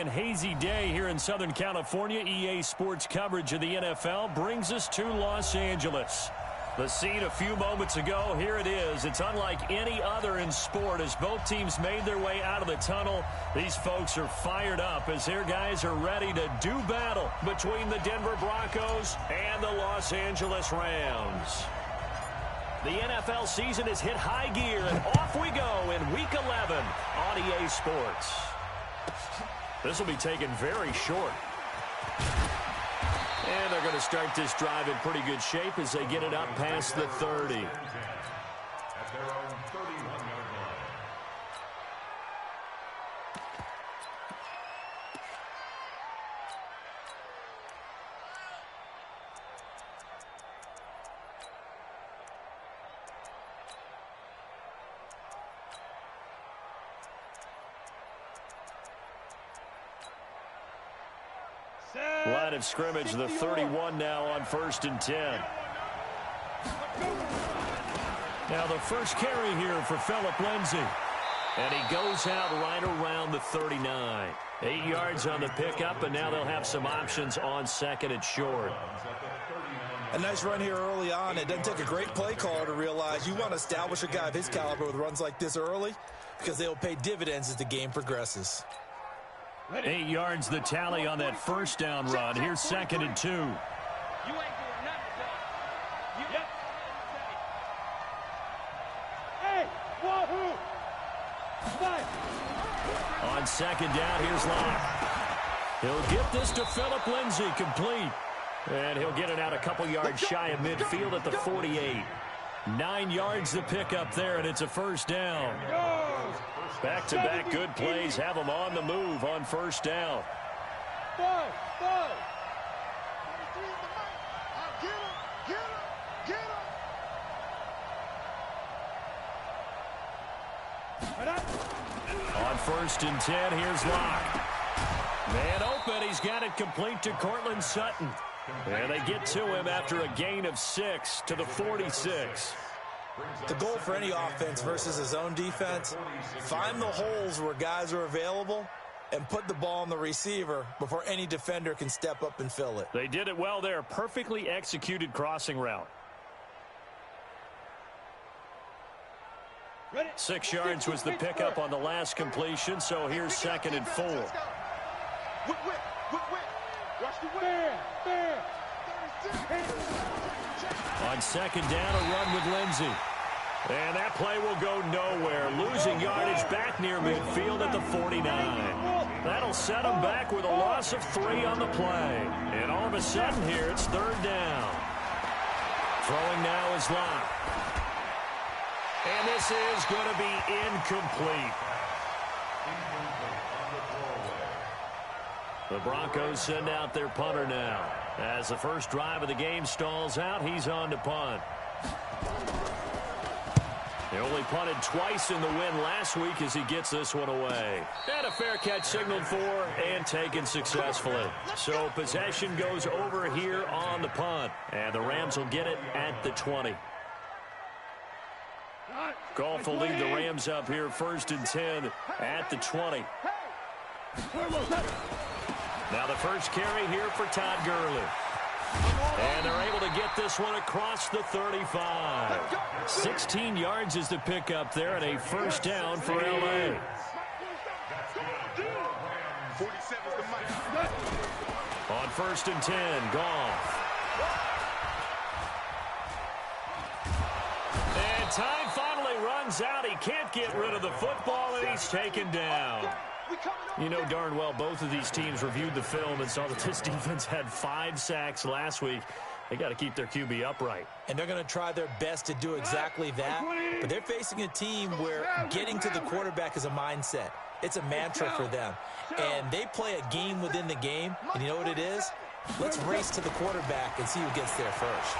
and hazy day here in Southern California. EA Sports coverage of the NFL brings us to Los Angeles. The scene a few moments ago, here it is. It's unlike any other in sport as both teams made their way out of the tunnel. These folks are fired up as their guys are ready to do battle between the Denver Broncos and the Los Angeles Rams. The NFL season has hit high gear, and off we go in Week 11 on EA Sports. This will be taken very short. And they're going to start this drive in pretty good shape as they get it up past the 30. At their own 31-yard line. Line of scrimmage, the 31 now on 1st and 10. Now the first carry here for Phillip Lindsay. And he goes out right around the 39. 8 yards on the pickup, and now they'll have some options on 2nd and short. A nice run here early on. It doesn't take a great play caller to realize you want to establish a guy of his caliber with runs like this early because they'll pay dividends as the game progresses. 8 yards the tally on that first down run. Here's 2nd and 2. You ain't doing nothing today. Hey, wahoo! On 2nd down, here's Locke. He'll get this to Phillip Lindsay, complete. And he'll get it out a couple yards shy of midfield at the 48. 9 yards the pickup there, and it's a first down. Back-to-back good plays have them on the move on first down. On 1st and 10, here's Locke. Man open, he's got it complete to Cortland Sutton. And they get to him after a gain of 6 to the 46. The goal for any offense versus his own defense, find the holes where guys are available and put the ball on the receiver before any defender can step up and fill it. They did it well there. Perfectly executed crossing route. 6 yards was the pickup on the last completion, so here's 2nd and 4. On 2nd down, a run with Lindsay. And that play will go nowhere. Losing yardage back near midfield at the 49. That'll set them back with a loss of 3 on the play. And all of a sudden here, it's 3rd down. Throwing now is Locke. And this is going to be incomplete. The Broncos send out their punter now. As the first drive of the game stalls out, he's on to punt. They only punted twice in the win last week as he gets this one away. And a fair catch signaled for and taken successfully. So possession goes over here on the punt. And the Rams will get it at the 20. Goff will lead the Rams up here 1st and 10 at the 20. Now the first carry here for Todd Gurley. And they're able to get this one across the 35. 16 yards is the pickup there and a first down for L.A. On 1st and 10, Goff. And time finally runs out. He can't get rid of the football, and he's taken down. You know darn well both of these teams reviewed the film and saw that this defense had 5 sacks last week. They got to keep their QB upright. And they're going to try their best to do exactly that. But they're facing a team where getting to the quarterback is a mindset. It's a mantra for them. And they play a game within the game. And you know what it is? Let's race to the quarterback and see who gets there first.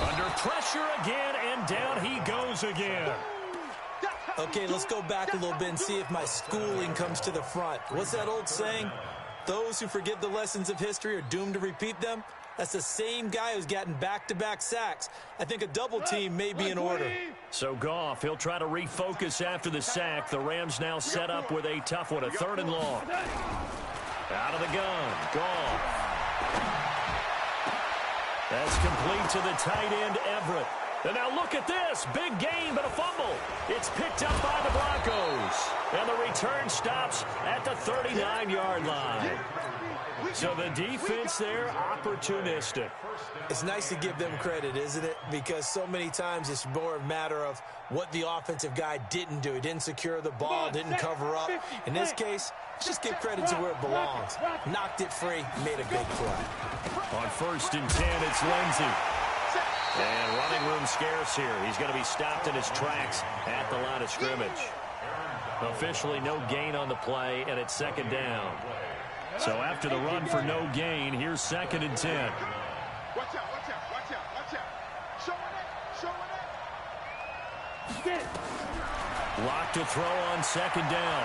Under pressure again, and down he goes again. Okay, let's go back a little bit and see if my schooling comes to the front. What's that old saying? Those who forget the lessons of history are doomed to repeat them. That's the same guy who's gotten back-to-back sacks. I think a double team may be in order. So Goff, he'll try to refocus after the sack. The Rams now set up with a tough one, a 3rd and long. Out of the gun, Goff. That's complete to the tight end, Everett. And now look at this. Big gain, but a fumble. It's picked up by the Broncos. And the return stops at the 39-yard line. So the defense there, opportunistic. It's nice to give them credit, isn't it? Because so many times it's more a matter of what the offensive guy didn't do. He didn't secure the ball, didn't cover up. In this case, just give credit to where it belongs. Knocked it free, made a big play. On 1st and 10, it's Lindsey. And running room scarce here. He's going to be stopped in his tracks at the line of scrimmage. Officially no gain on the play, and it's 2nd down. So after the run for no gain, here's 2nd and 10. Watch out, watch out, watch out, watch out. Showing it. Lock to throw on 2nd down.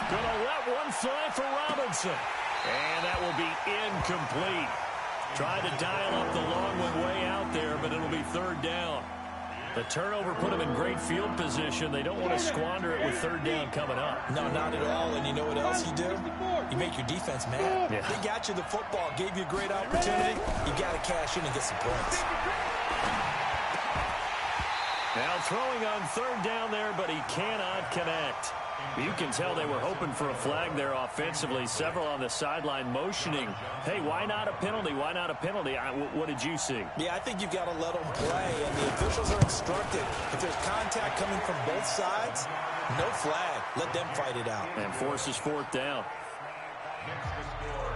Gonna let one fly for Robinson. And that will be incomplete. Tried to dial up the long one way out there, but it'll be 3rd down. The turnover put them in great field position. They don't want to squander it with 3rd down coming up. No, not at all. And you know what else you do? You make your defense mad. Yeah. They got you the football, gave you a great opportunity. You got to cash in and get some points. Now throwing on 3rd down there, but he cannot connect. You can tell they were hoping for a flag there offensively. Several on the sideline motioning, hey, why not a penalty? Why not a penalty? What did you see? Yeah, I think you've got to let them play, and the officials are instructed. If there's contact coming from both sides, no flag. Let them fight it out. And forces 4th down.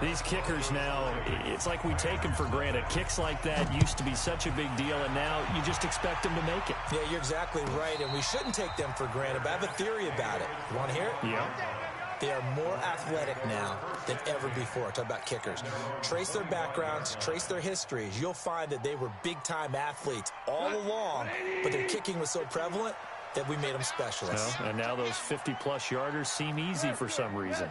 These kickers now, it's like we take them for granted. Kicks like that used to be such a big deal, and now you just expect them to make it. Yeah, you're exactly right, and we shouldn't take them for granted, but I have a theory about it. You want to hear it? Yeah. They are more athletic now than ever before. Talk about kickers. Trace their backgrounds, trace their histories. You'll find that they were big-time athletes all along, but their kicking was so prevalent that we made them specialists. Well, and now those 50-plus yarders seem easy for some reason.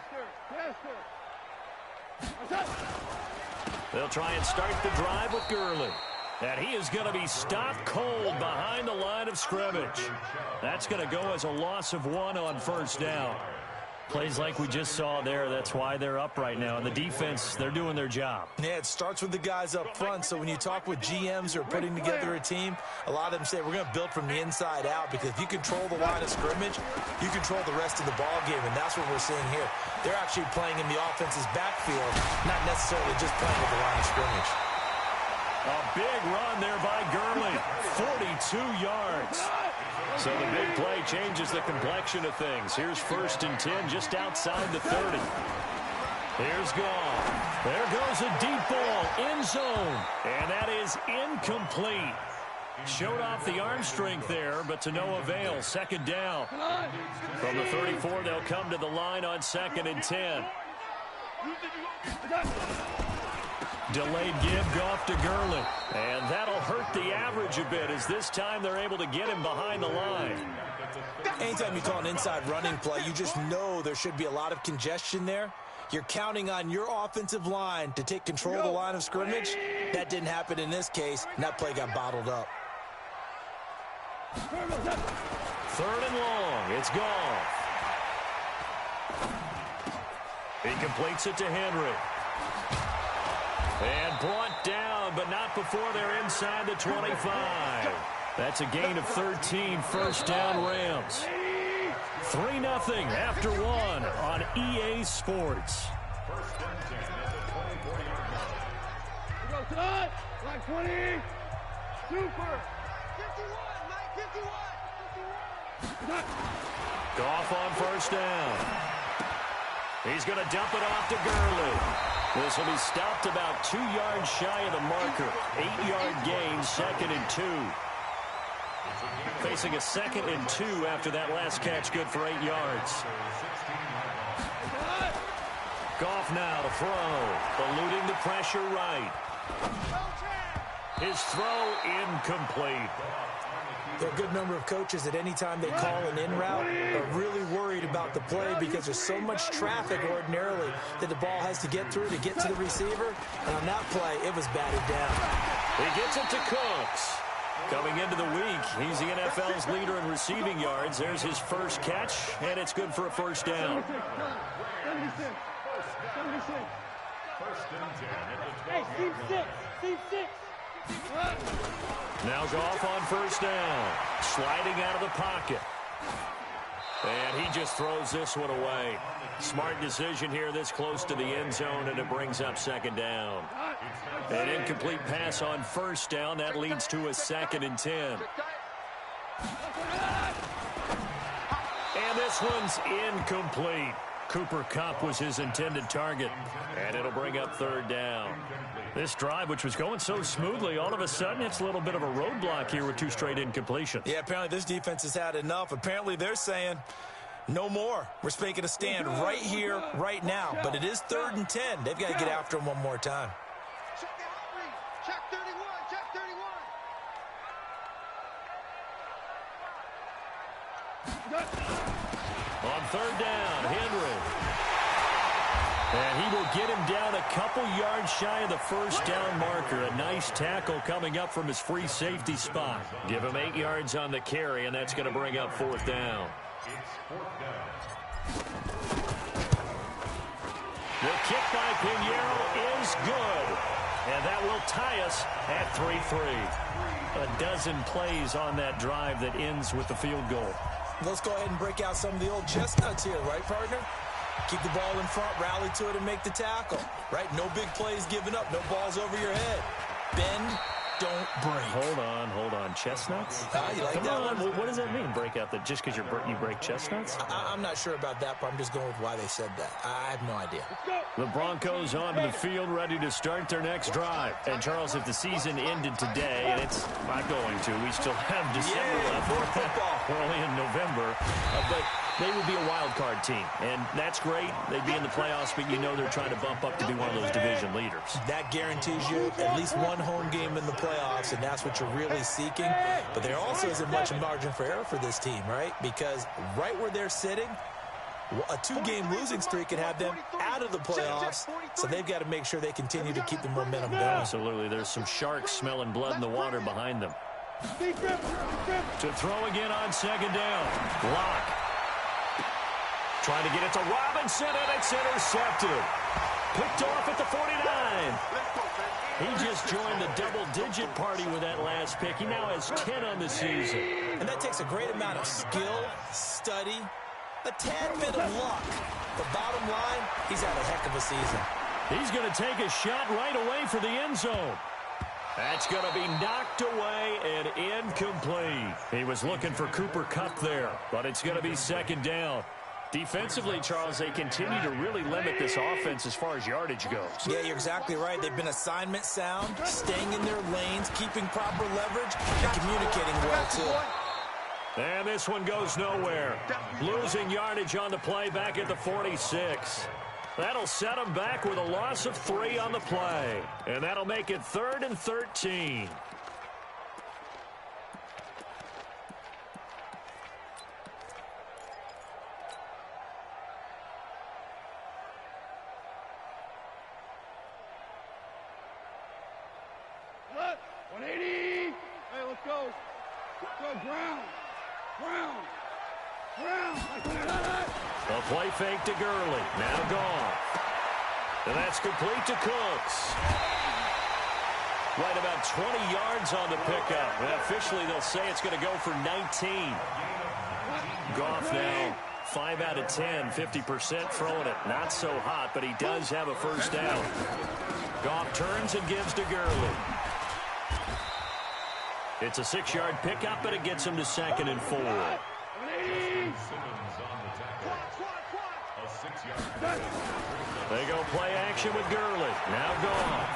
They'll try and start the drive with Gurley. And he is going to be stopped cold behind the line of scrimmage. That's going to go as a loss of 1 on 1st down. Plays like we just saw there. That's why they're up right now. And the defense, they're doing their job. Yeah, it starts with the guys up front. So when you talk with GMs who are putting together a team, a lot of them say we're going to build from the inside out, because if you control the line of scrimmage, you control the rest of the ball game, and that's what we're seeing here. They're actually playing in the offense's backfield, not necessarily just playing with the line of scrimmage. A big run there by Gurley. 42 yards. So the big play changes the complexion of things. Here's 1st and 10 just outside the 30. Here's Goff. There goes a deep ball, end zone. And that is incomplete. Showed off the arm strength there, but to no avail. 2nd down. From the 34, they'll come to the line on 2nd and 10. Delayed give, Goff to Gurley. And that'll hurt the average a bit, as this time they're able to get him behind the line. Anytime you call an inside running play, you just know there should be a lot of congestion there. You're counting on your offensive line to take control of the line of scrimmage. That didn't happen in this case, and that play got bottled up. 3rd and long. It's Goff. He completes it to Henry. And brought down, but not before they're inside the 25. That's a gain of 13, 1st down Rams. 3-0 after 1 on EA Sports. Like 20. Super. 51. Goff on 1st down. He's going to dump it off to Gurley. This will be stopped about 2 yards shy of the marker. 8-yard gain, 2nd and 2. Facing a 2nd and 2 after that last catch, good for 8 yards. Goff now to throw, eluding the pressure right. His throw incomplete. There are a good number of coaches that any time they call an in route are really worried about the play because there's so much traffic ordinarily that the ball has to get through to get to the receiver. And on that play, it was batted down. He gets it to Cooks. Coming into the week, he's the NFL's leader in receiving yards. There's his first catch, and it's good for a first down. Hey, team six. Now Goff on first down. Sliding out of the pocket. And he just throws this one away. Smart decision here this close to the end zone, and it brings up second down. An incomplete pass on first down. That leads to a 2nd and 10. And this one's incomplete. Cooper Kupp was his intended target. And it'll bring up third down. This drive, which was going so smoothly, all of a sudden it's a little bit of a roadblock here with 2 straight incompletions. Yeah, apparently this defense has had enough. Apparently they're saying, no more. We're making a stand right here, right now. But it is 3rd and 10. They've got to get after him one more time. Check 31. On third down, Henry. And he will get him down a couple yards shy of the first down marker. A nice tackle coming up from his free safety spot. Give him 8 yards on the carry, and that's going to bring up 4th down. The kick by Pinheiro is good. And that will tie us at 3-3. A dozen plays on that drive that ends with the field goal. Let's go ahead and break out some of the old chestnuts here, right, partner? Keep the ball in front, rally to it, and make the tackle, right? No big plays given up, no balls over your head. Bend, don't break. Hold on. Chestnuts? You like Come that on. one? What does that mean, break out? That just because you break chestnuts? I'm not sure about that, but I'm just going with why they said that. I have no idea. The Broncos onto the field, ready to start their next drive. And, Charles, if the season ended today, and it's not going to, we still have December left. More football. We're only in November. But they would be a wild card team, and that's great. They'd be in the playoffs, but you know they're trying to bump up to be one of those division leaders. That Guarantees you at least one home game in the playoffs, and that's what you're really seeking. But there also isn't much margin for error for this team, right? Because right where they're sitting, a 2-game losing streak could have them out of the playoffs, so they've got to make sure they continue to keep the momentum going. Absolutely. There's some sharks smelling blood in the water behind them. To throw again on second down. Block. Trying to get it to Robinson, and it's intercepted. Picked off at the 49. He just joined the double-digit party with that last pick. He now has 10 on the season. And that takes a great amount of skill, study, a tad bit of luck. But bottom line, he's had a heck of a season. He's going to take a shot right away for the end zone. That's going to be knocked away and incomplete. He was looking for Cooper Kupp there, but it's going to be second down. Defensively, Charles, they continue to really limit this offense as far as yardage goes. Yeah, you're exactly right. They've been assignment sound, staying in their lanes, keeping proper leverage, and communicating well, too. And this one goes nowhere. Losing yardage on the play back at the 46. That'll set them back with a loss of 3 on the play. And that'll make it 3rd and 13. A play fake to Gurley. Now gone. And that's complete to Cooks. Right about 20 yards on the pickup. And officially, they'll say it's going to go for 19. Goff now 5 out of 10, 50% throwing it. Not so hot, but he does have a first down. Goff turns and gives to Gurley. It's a 6-yard pickup, but it gets him to 2nd and 4. They go play action with Gurley. Now Goff.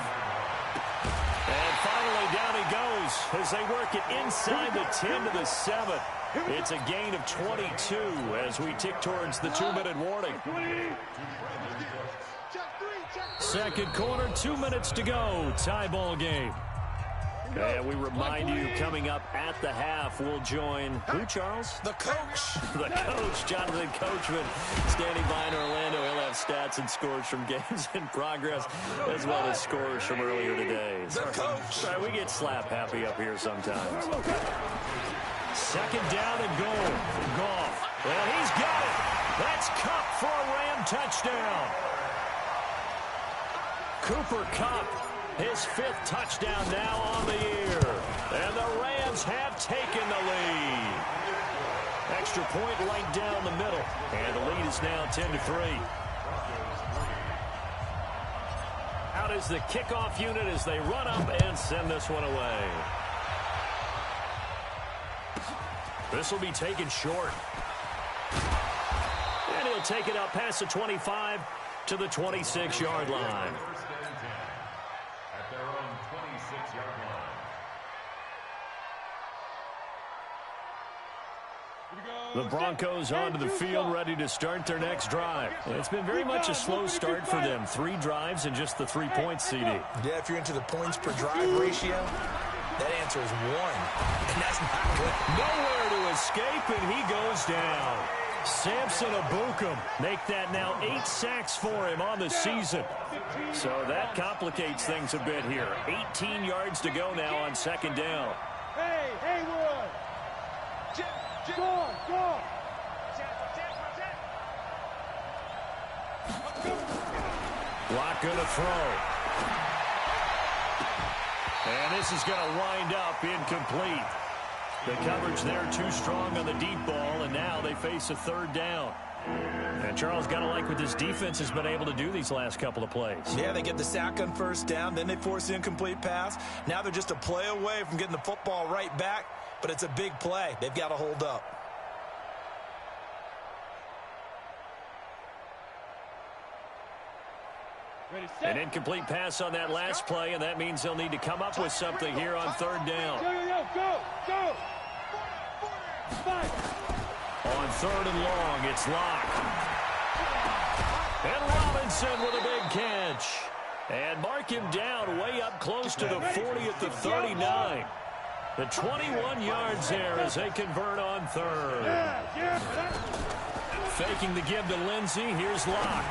And finally down he goes as they work it inside the 10 to the 7. It's a gain of 22 as we tick towards the 2-minute warning. Second quarter, 2 minutes to go. Tie ball game. And we remind you, coming up at the half, we'll join who, Charles? The coach. The coach, Jonathan Coachman, standing by in Orlando. He'll have stats and scores from games in progress, as well as scores from earlier today. The coach. Sorry, we get slap happy up here sometimes. Second down and goal. Goff. Well, he's got it. That's Kupp for a Ram touchdown. Cooper Kupp, his 5th touchdown now on the year. And the Rams have taken the lead. Extra point right down the middle. And the lead is now 10-3. Out is the kickoff unit as they run up and send this one away. This will be taken short. And he'll take it up past the 25 to the 26-yard line. At their own 26-yard line. The Broncos onto the field, ready to start their next drive. It's been very much a slow start for them. 3 drives and just the 3 points, CD. Yeah, if you're into the points per drive ratio, that answer is 1. And that's not good. Nowhere to escape, and he goes down. Samson Abukum make that now 8 sacks for him on the season. So that complicates things a bit here. 18 yards to go now on second down. Hey, Haywood! Go, go! Block going to throw. And this is going to wind up incomplete. The coverage there too strong on the deep ball, and now they face a 3rd down. And Charles, got to like what this defense has been able to do these last couple of plays. Yeah, they get the sack on 1st down, then they force the incomplete pass. Now they're just a play away from getting the football right back, but it's a big play. They've got to hold up. An incomplete pass on that last play, and that means they'll need to come up with something here on 3rd down. Go! On 3rd and long, it's Locke. And Robinson with a big catch. And mark him down way up close to the 40 at the 39. The 21 yards there as they convert on 3rd. Faking the give to Lindsey. Here's Locke.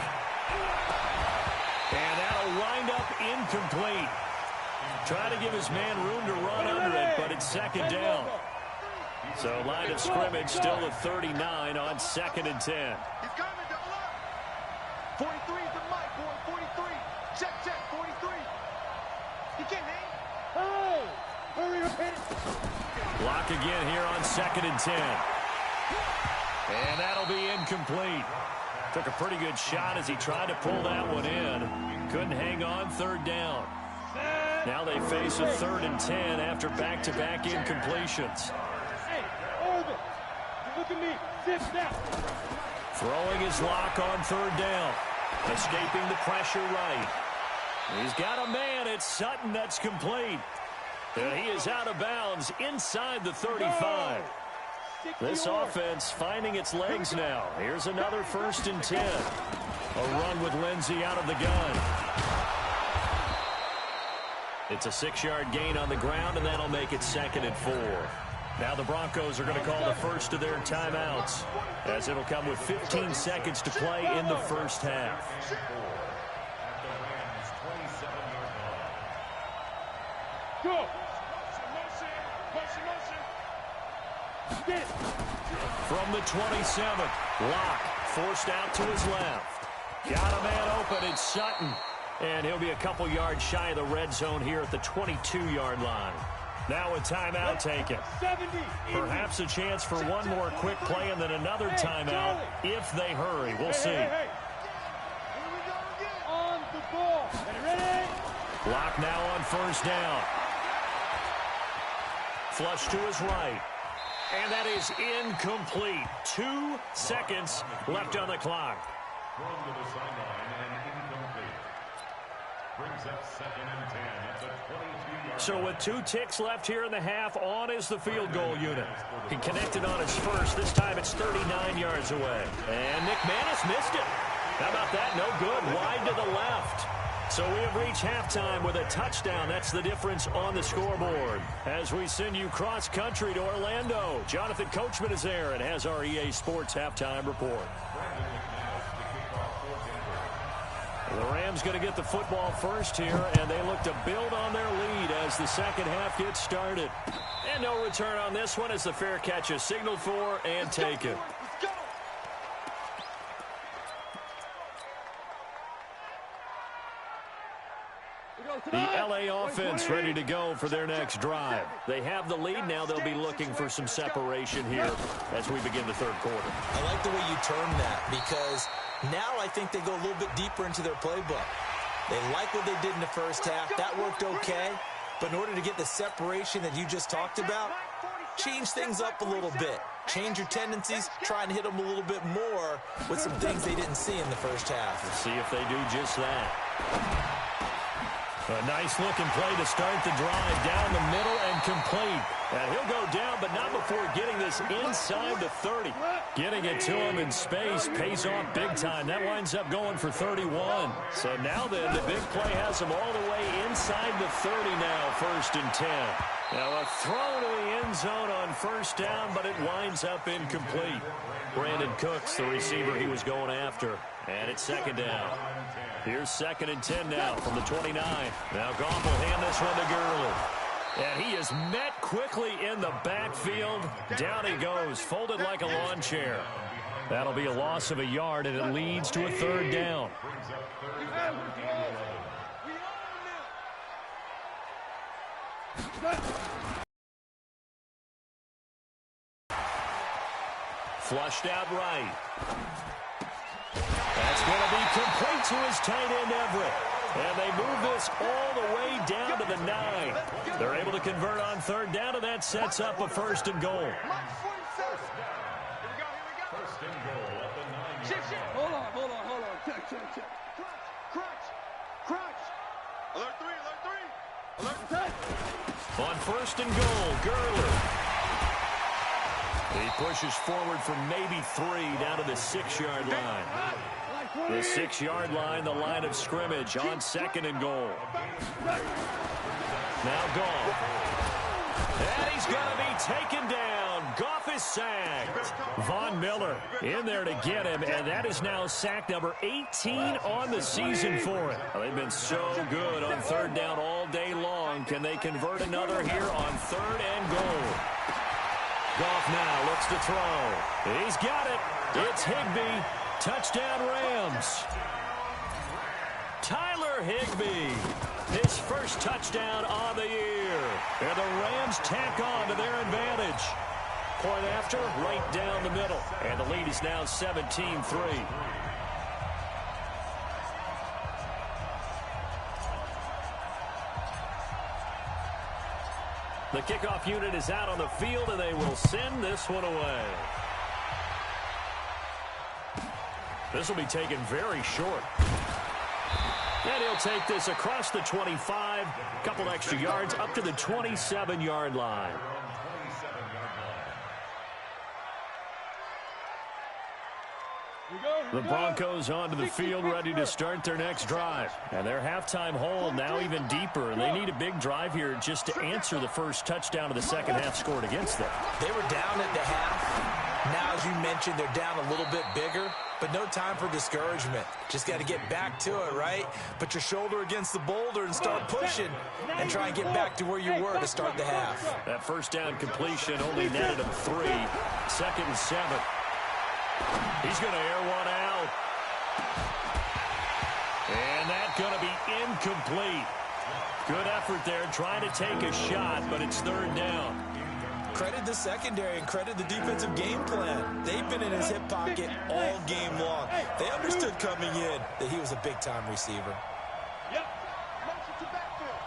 And that'll wind up incomplete. Try to give his man room to run under it, but it's 2nd down. So line of scrimmage still at 39 on 2nd and 10. He's coming, double up. 43 is the mic, boy. 43. Check, 43. He can't hang. Hey! Hurry up, hit it. Block again here on 2nd and 10. And that'll be incomplete. Took a pretty good shot as he tried to pull that one in. Couldn't hang on 3rd down. Now they face a 3rd and 10 after back-to-back incompletions. Hey, Orbit! Look at me. Sit down. Throwing his Lock on 3rd down. Escaping the pressure right. He's got a man. It's Sutton that's complete. And he is out of bounds inside the 35. This offense finding its legs now. Here's another 1st and 10. A run with Lindsey out of the gun. It's a 6-yard gain on the ground, and that'll make it 2nd and 4. Now the Broncos are going to call the first of their timeouts, as it'll come with 15 seconds to play in the first half. Go! From the 27, Locke forced out to his left. Got a man open, it's Sutton. And he'll be a couple yards shy of the red zone here at the 22-yard line. Now a timeout taken. Perhaps a chance for one more quick play and then another timeout if they hurry. We'll see. On the ball. Ready? Locke now on 1st down. Flush to his right. And that is incomplete. 2 seconds left on the clock. Thrown to the sideline and incomplete. Brings up 2nd and 10 at the 22-yard So with 2 ticks left here in the half, on is the field goal unit. He connected on his first. This time it's 39 yards away. And Nick Manus missed it. How about that? No good. Wide to the left. So we have reached halftime with a touchdown. That's the difference on the scoreboard. As we send you cross-country to Orlando, Jonathan Coachman is there and has our EA Sports halftime report. The Rams going to get the football first here, and they look to build on their lead as the second half gets started. And no return on this one as the fair catch is signaled for and taken. The LA offense ready to go for their next drive. They have the lead. Now they'll be looking for some separation here as we begin the third quarter. I like the way you term that because now I think they go a little bit deeper into their playbook. They like what they did in the first half. That worked okay. But in order to get the separation that you just talked about, change things up a little bit. Change your tendencies, try and hit them a little bit more with some things they didn't see in the first half. Let's see if they do just that. A nice-looking play to start the drive down the middle and complete. And he'll go down, but not before getting this inside the 30. Getting it to him in space pays off big time. That winds up going for 31. So now then, the big play has him all the way inside the 30 now, 1st and 10. Now a throw to the end zone on first down, but it winds up incomplete. Brandon Cooks, the receiver he was going after. And it's 2nd down. Here's 2nd and 10 now from the 29. Now Goff will hand this one to Gurley. And he is met quickly in the backfield. Down he goes, folded like a lawn chair. That'll be a loss of a yard, and it leads to a 3rd down. Flushed out right. That's going to be complete to his tight end, Everett. And they move this all the way down to the 9. They're able to convert on 3rd down, and that sets up a 1st and goal. Hold on. Check. Crunch. Alert 3. On 1st and goal, Gurley. He pushes forward for maybe 3 down to the 6-yard line. The 6-yard line, the line of scrimmage on 2nd and goal. Now Goff. And he's going to be taken down. Goff is sacked. Von Miller in there to get him, and that is now sack number 18 on the season for him. They've been so good on 3rd down all day long. Can they convert another here on 3rd and goal? Goff now looks to throw. He's got it. It's Higbee. Touchdown Rams. Tyler Higbee. His first touchdown on the year. And the Rams tack on to their advantage. Point after, right down the middle. And the lead is now 17-3. The kickoff unit is out on the field, and they will send this one away. This will be taken very short. And he'll take this across the 25, a couple extra yards, up to the 27-yard line. The Broncos onto the field, ready to start their next drive. And their halftime hold now even deeper. And they need a big drive here just to answer the first touchdown of the second half scored against them. They were down at the half. Now, as you mentioned, they're down a little bit bigger. But no time for discouragement. Just got to get back to it, right? Put your shoulder against the boulder and start pushing. And try and get back to where you were to start the half. That first down completion only netted him 3. 2nd and 7. He's going to air one out. And that's going to be incomplete. Good effort there, trying to take a shot, but it's 3rd down. Credit the secondary and credit the defensive game plan. They've been in his hip pocket all game long. They understood coming in that he was a big-time receiver. Yep. Motion to backfield.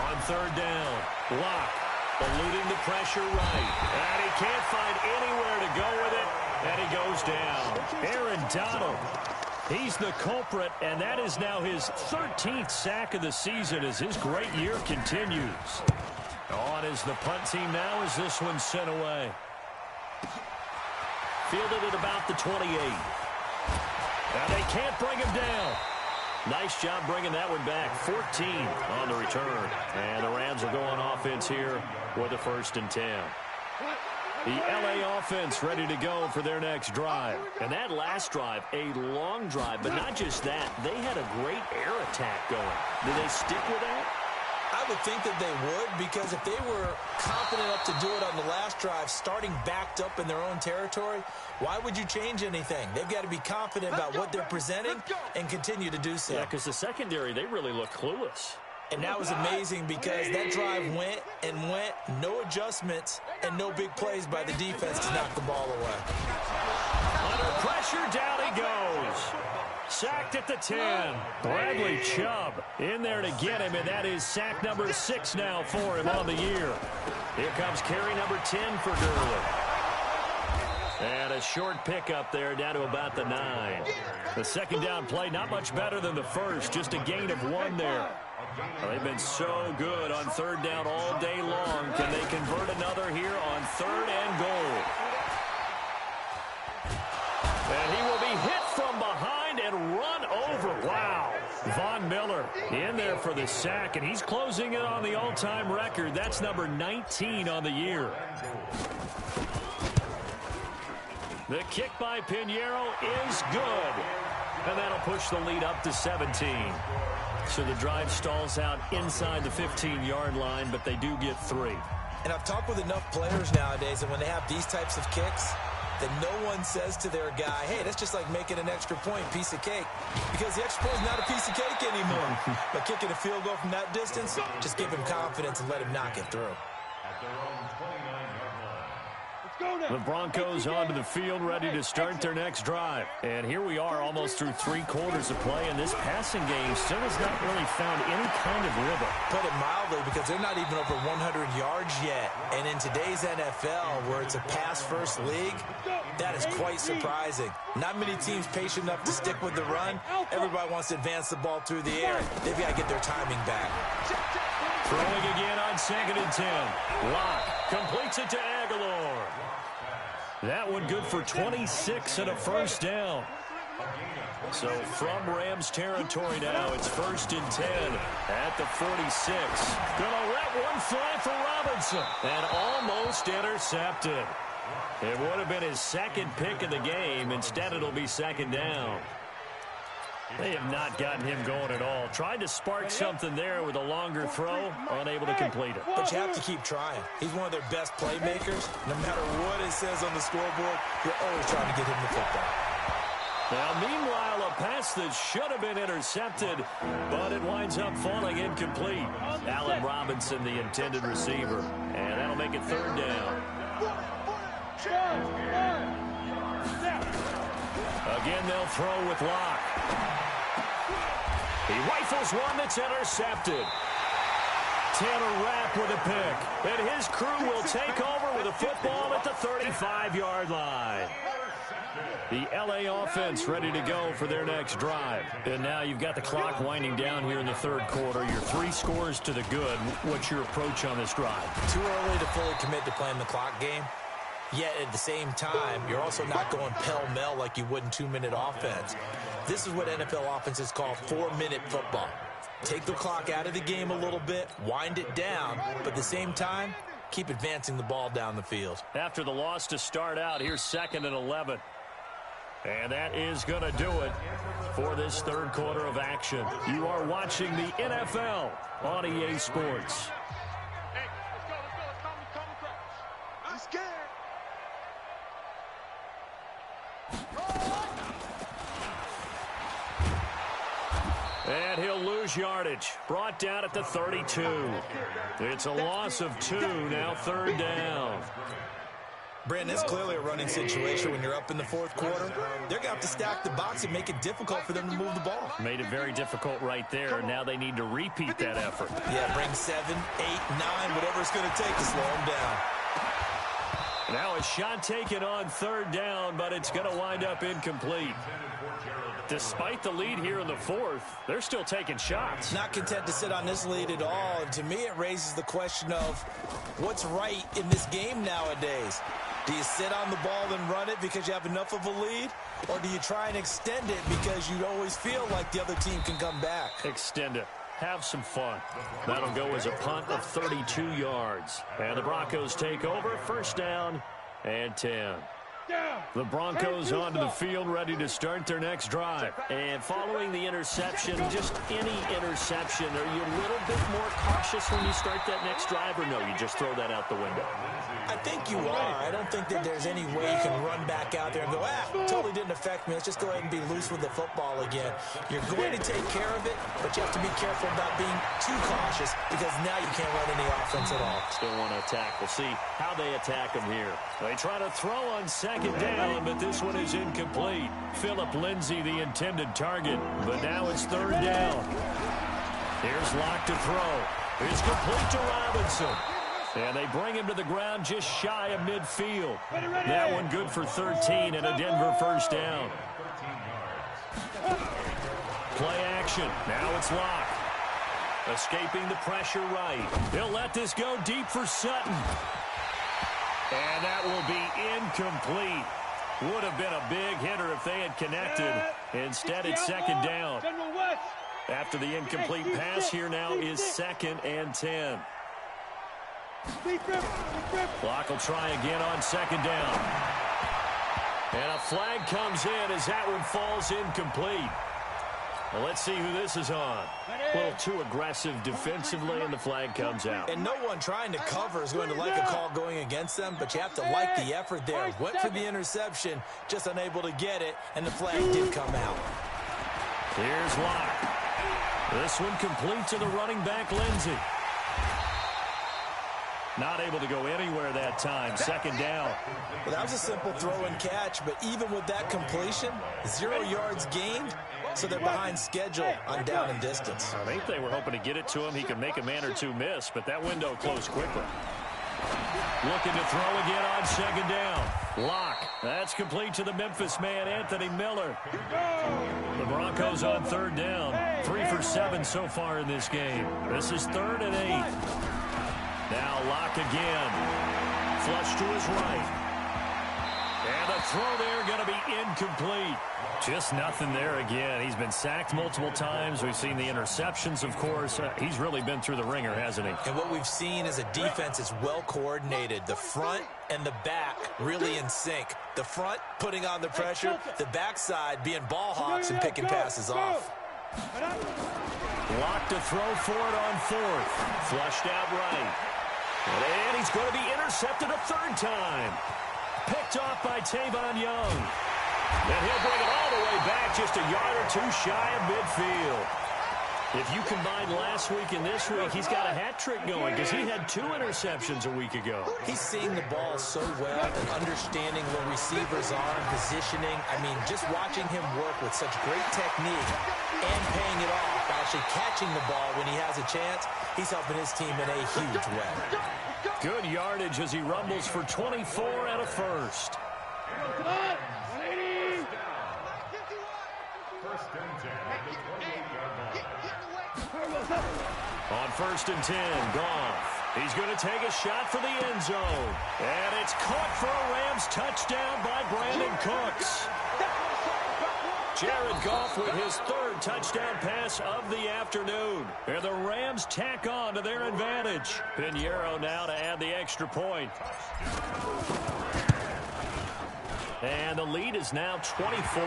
On 3rd down, block. Eluding the pressure right. And he can't find anywhere to go with it. And he goes down. Aaron Donald. He's the culprit, and that is now his 13th sack of the season as his great year continues. On is the punt team now as this one's sent away. Fielded at about the 28. Now they can't bring him down. Nice job bringing that one back. 14 on the return. And the Rams are going offense here with a 1st and 10. The LA offense ready to go for their next drive. And that last drive, a long drive, but not just that. They had a great air attack going. Do they stick with that? I would think that they would, because if they were confident enough to do it on the last drive, starting backed up in their own territory, why would you change anything? They've got to be confident about what they're presenting and continue to do so. Yeah, because the secondary, they really look clueless. And that was amazing because that drive went and went, no adjustments, and no big plays by the defense to knock the ball away. Under pressure, down he goes. Sacked at the 10. Bradley Chubb in there to get him, and that is sack number 6 now for him on the year. Here comes carry number 10 for Gurley. And a short pickup there down to about the 9. The second down play, not much better than the first, just a gain of 1 there. Well, they've been so good on 3rd down all day long. Can they convert another here on 3rd and goal? And he will be hit from behind and run over. Wow. Von Miller in there for the sack, and he's closing in on the all-time record. That's number 19 on the year. The kick by Pinheiro is good. And that'll push the lead up to 17. So the drive stalls out inside the 15-yard line, but they do get 3. And I've talked with enough players nowadays, and when they have these types of kicks, that no one says to their guy, hey, that's just like making an extra point, piece of cake. Because the extra point is not a piece of cake anymore. But kicking a field goal from that distance, just give him confidence and let him knock it through. At their own 29-yard line. The Broncos onto the field, ready to start their next drive. And here we are almost through 3 quarters of play, and this passing game still has not really found any kind of rhythm. Put it mildly, because they're not even over 100 yards yet. And in today's NFL, where it's a pass-first league, that is quite surprising. Not many teams patient enough to stick with the run. Everybody wants to advance the ball through the air. They've got to get their timing back. Throwing again on 2nd and 10. Locke completes it to Aguilar. That one good for 26 and a 1st down. So from Rams territory now, it's 1st and 10 at the 46. Gonna let one fly for Robinson, and almost intercepted. It would have been his 2nd pick of the game. Instead, it'll be 2nd down. They have not gotten him going at all. Tried to spark something there with a longer throw, unable to complete it. But you have to keep trying. He's one of their best playmakers. No matter what it says on the scoreboard, you're always trying to get him the football. Now, meanwhile, a pass that should have been intercepted, but it winds up falling incomplete. Allen Robinson, the intended receiver, and that'll make it 3rd down. Again, they'll throw with Locke. He rifles one that's intercepted. Taylor Rapp with a pick. And his crew will take over with a football at the 35-yard line. The LA offense ready to go for their next drive. And now you've got the clock winding down here in the 3rd quarter. You're 3 scores to the good. What's your approach on this drive? Too early to fully commit to playing the clock game. Yet at the same time, you're also not going pell-mell like you would in 2-minute offense. This is what NFL offenses call 4-minute football. Take the clock out of the game a little bit, wind it down, but at the same time, keep advancing the ball down the field. After the loss to start out, here's 2nd and 11. And that is going to do it for this 3rd quarter of action. You are watching the NFL on EA Sports. And he'll lose yardage. Brought down at the 32. It's a loss of 2, now 3rd down. Brandon, it's clearly a running situation when you're up in the 4th quarter. They're going to have to stack the box and make it difficult for them to move the ball. Made it very difficult right there. Now they need to repeat that effort. Yeah, bring 7, 8, 9, whatever it's going to take to slow them down. Now a shot taken on 3rd down, but it's going to wind up incomplete. Despite the lead here in the 4th, they're still taking shots. Not content to sit on this lead at all. And to me, it raises the question of what's right in this game nowadays. Do you sit on the ball and run it because you have enough of a lead? Or do you try and extend it because you always feel like the other team can come back? Extend it. Have some fun. That'll go as a punt of 32 yards. And the Broncos take over. First down and 10. The Broncos onto the field, ready to start their next drive. And following the interception, just any interception, are you a little bit more cautious when you start that next drive, or no, you just throw that out the window? I think you are. I don't think that there's any way you can run back out there and go, totally didn't affect me. Let's just go ahead and be loose with the football again. You're going to take care of it, but you have to be careful about being too cautious because now you can't run any offense at all. Still want to attack. We'll see how they attack them here. They try to throw on second down, but this one is incomplete. Phillip Lindsay, the intended target, but now it's third down. Here's Locke to throw. It's complete to Robinson. And they bring him to the ground just shy of midfield. That one good for 13 and a Denver first down. Play action. Now it's Locke. Escaping the pressure right. He'll let this go deep for Sutton. And that will be incomplete. Would have been a big hitter if they had connected. Instead, it's second down. After the incomplete pass, here now is second and 10. Clock will try again on second down. And a flag comes in as that one falls incomplete. Well, let's see who this is on. A little too aggressive defensively, and the flag comes out. And no one trying to cover is going to like a call going against them, but you have to like the effort there. Went for the interception, just unable to get it, and the flag did come out. Here's Locke. This one complete to the running back, Lindsay. Not able to go anywhere that time. Second down. Well, that was a simple throw and catch, but even with that completion, 0 yards gained, so they're behind schedule on down and distance. I think they were hoping to get it to him. He could make a man or two miss, but that window closed quickly. Looking to throw again on second down. Locke. That's complete to the Memphis man, Anthony Miller. The Broncos on third down. 3 for 7 so far in this game. This is 3rd and 8. Now Locke again. Flush to his right. And the throw there going to be incomplete. Just nothing there again. He's been sacked multiple times. We've seen the interceptions, of course. He's really been through the ringer, hasn't he? And what we've seen is a defense that's well coordinated. The front and the back really in sync. The front putting on the pressure. The backside being ball hawks and picking passes off. Locke to throw for it on 4th. Flushed out right. And he's going to be intercepted a 3rd time. Picked off by Tavon Young. And he'll bring it all the way back just a yard or two shy of midfield. If you combine last week and this week, he's got a hat trick going because he had 2 interceptions a week ago. He's seeing the ball so well and understanding where receivers are and positioning. I mean, just watching him work with such great technique and paying it off by actually catching the ball when he has a chance, he's helping his team in a huge way. Good yardage as he rumbles for 24 and a first. On 1st and 10, Goff. He's going to take a shot for the end zone. And it's caught for a Rams touchdown by Brandon Cooks. Jared Goff with his 3rd touchdown pass of the afternoon. And the Rams tack on to their advantage. Pinheiro now to add the extra point. And the lead is now 24.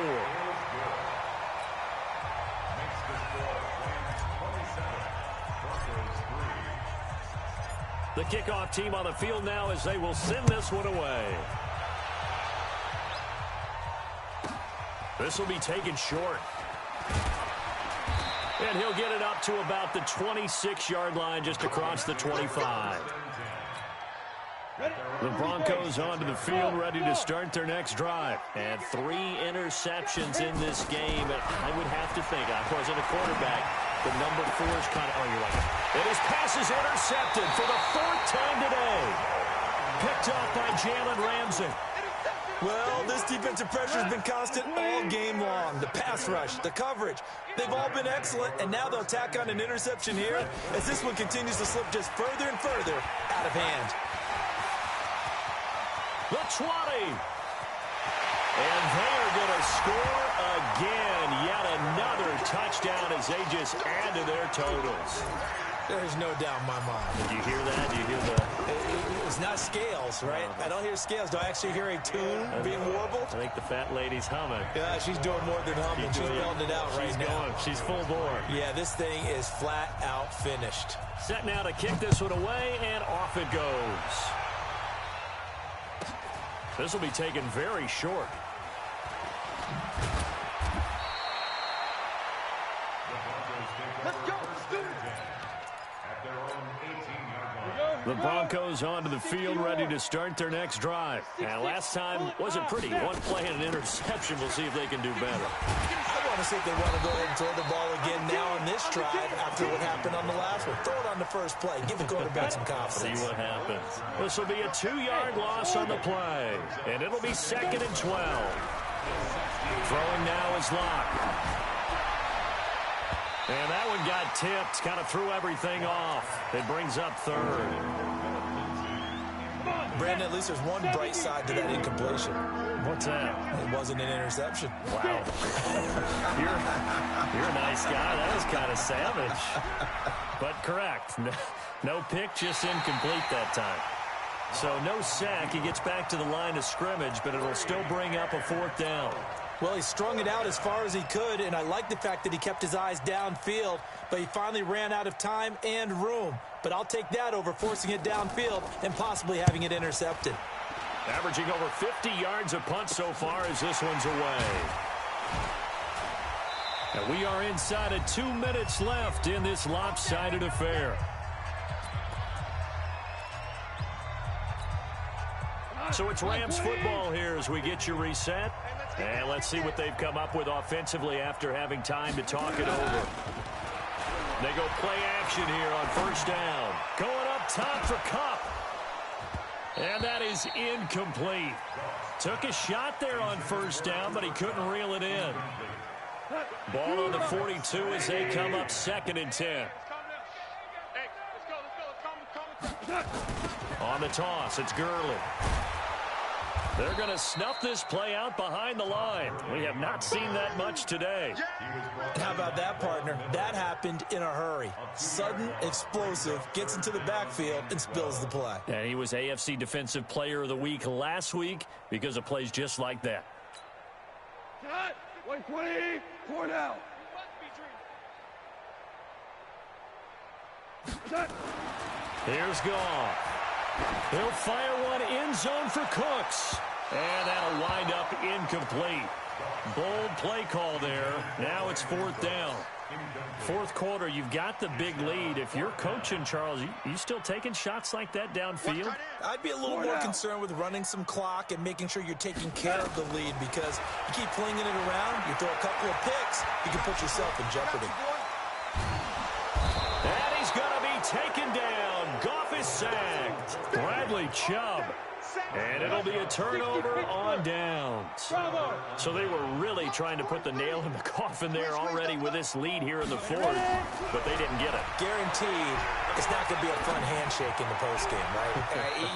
The kickoff team on the field now as they will send this one away. This will be taken short. And he'll get it up to about the 26-yard line just across the 25. The Broncos onto the field ready to start their next drive. And 3 interceptions in this game. I would have to think, I wasn't a quarterback, the number 4 is kind of, you're right. And his pass is intercepted for the 4th time today. Picked off by Jalen Ramsey. Well, this defensive pressure has been constant all game long. The pass rush, the coverage, they've all been excellent, and now they'll tack on an interception here as this one continues to slip just further and further out of hand. The 20. And they are going to score again. Yet another touchdown as they just add to their totals. There's no doubt in my mind. Did you hear that? Did you hear the... It's not scales, right? I don't hear scales. Do I actually hear a tune being warbled? I think the fat lady's humming. Yeah, she's doing more than humming. She's belting it out right now. She's full bore. Yeah, this thing is flat out finished. Set now to kick this one away, and off it goes. This will be taken very short. Let's go. The Broncos onto the field, ready to start their next drive. And last time wasn't pretty. One play and an interception. We'll see if they can do better. I want to see if they want to go ahead and throw the ball again now on this drive after what happened on the last one. Throw it on the first play. Give the quarterback some confidence. See what happens. This will be a 2-yard loss on the play. And it'll be 2nd and 12. Throwing now is Locke. And that one got tipped, kind of threw everything off. It brings up 3rd. Brandon, at least there's one bright side to that incompletion. What's that? It wasn't an interception. Wow. You're a nice guy. That was kind of savage. But correct. No pick, just incomplete that time. So no sack. He gets back to the line of scrimmage, but it'll still bring up a 4th down. Well, he strung it out as far as he could, and I like the fact that he kept his eyes downfield, but he finally ran out of time and room. But I'll take that over forcing it downfield and possibly having it intercepted. Averaging over 50 yards a punt so far as this one's away. And we are inside of 2 minutes left in this lopsided affair. So it's Rams football here as we get you reset. And let's see what they've come up with offensively after having time to talk it over. They go play action here on 1st down. Going up top for Kupp. And that is incomplete. Took a shot there on 1st down, but he couldn't reel it in. Ball on the 42 as they come up 2nd and 10. On the toss, it's Gurley. They're going to snuff this play out behind the line. We have not seen that much today. How about that, partner? That happened in a hurry. Sudden, explosive, gets into the backfield, and spills the play. And he was AFC Defensive Player of the Week last week because of plays just like that. Cut! 120! 4 down! Here's Goff. He'll fire one end zone for Cooks. And that'll wind up incomplete. Bold play call there. Now it's 4th down. 4th quarter, you've got the big lead. If you're coaching, Charles, you still taking shots like that downfield? I'd be a little more concerned with running some clock and making sure you're taking care of the lead, because you keep flinging it around, you throw a couple of picks, you can put yourself in jeopardy. And he's going to be taken down. Goff is sacked. Bradley Chubb. And it'll be a turnover on downs. So they were really trying to put the nail in the coffin there already with this lead here in the 4th, but they didn't get it. Guaranteed, it's not going to be a fun handshake in the postgame, right?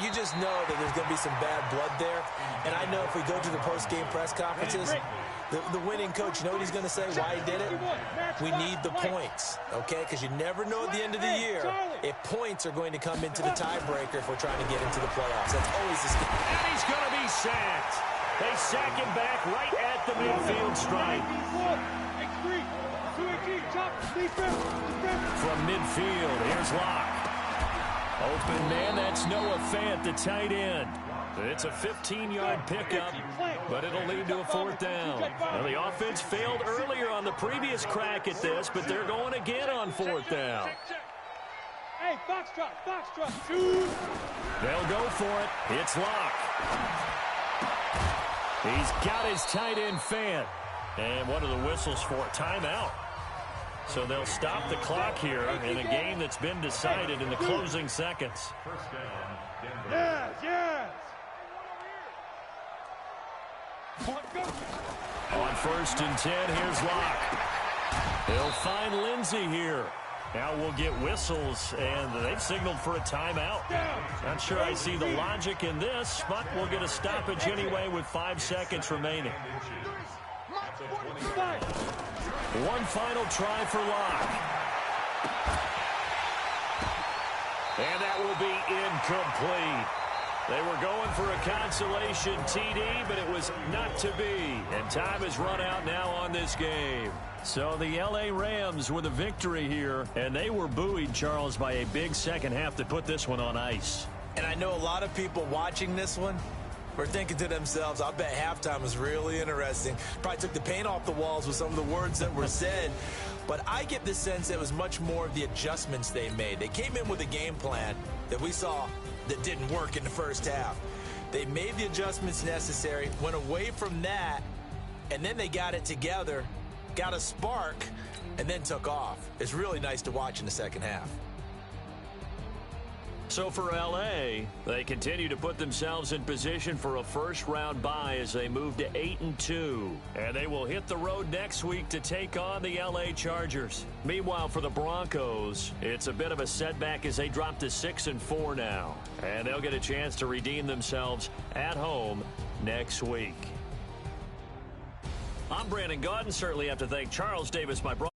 You just know that there's going to be some bad blood there. And I know if we go to the postgame press conferences, the winning coach, you know what he's going to say, why he did it? We need the points, okay? Because you never know at the end of the year if points are going to come into the tiebreaker if we're trying to get into the playoffs. That's always the scheme. And he's going to be sacked. They sack him back right at the midfield stripe. From midfield, here's Locke. Open man, that's Noah Fant, the tight end. It's a 15-yard pickup, but it'll lead to a 4th down. Well, the offense failed earlier on the previous crack at this, but they're going again on 4th down. Hey, foxtrot, shoot! They'll go for it. It's Locke. He's got his tight end Fant. And what are the whistles for? Timeout. So they'll stop the clock here in a game that's been decided in the closing seconds. Yes! On 1st and 10, here's Locke. He'll find Lindsey here. Now we'll get whistles, and they've signaled for a timeout. Not sure I see the logic in this, but we'll get a stoppage anyway with 5 seconds remaining. One final try for Locke. And that will be incomplete. They were going for a consolation TD, but it was not to be. And time has run out now on this game. So the L.A. Rams with a victory here, and they were buoyed, Charles, by a big second half to put this one on ice. And I know a lot of people watching this one were thinking to themselves, I bet halftime was really interesting. Probably took the paint off the walls with some of the words that were said. But I get the sense it was much more of the adjustments they made. They came in with a game plan that we saw that didn't work in the first half. They made the adjustments necessary, went away from that, and then they got it together, got a spark, and then took off. It's really nice to watch in the second half. So for L.A., they continue to put themselves in position for a first-round bye as they move to 8-2. And they will hit the road next week to take on the L.A. Chargers. Meanwhile, for the Broncos, it's a bit of a setback as they drop to 6-4 now. And they'll get a chance to redeem themselves at home next week. I'm Brandon Gaudin. Certainly have to thank Charles Davis, my brother.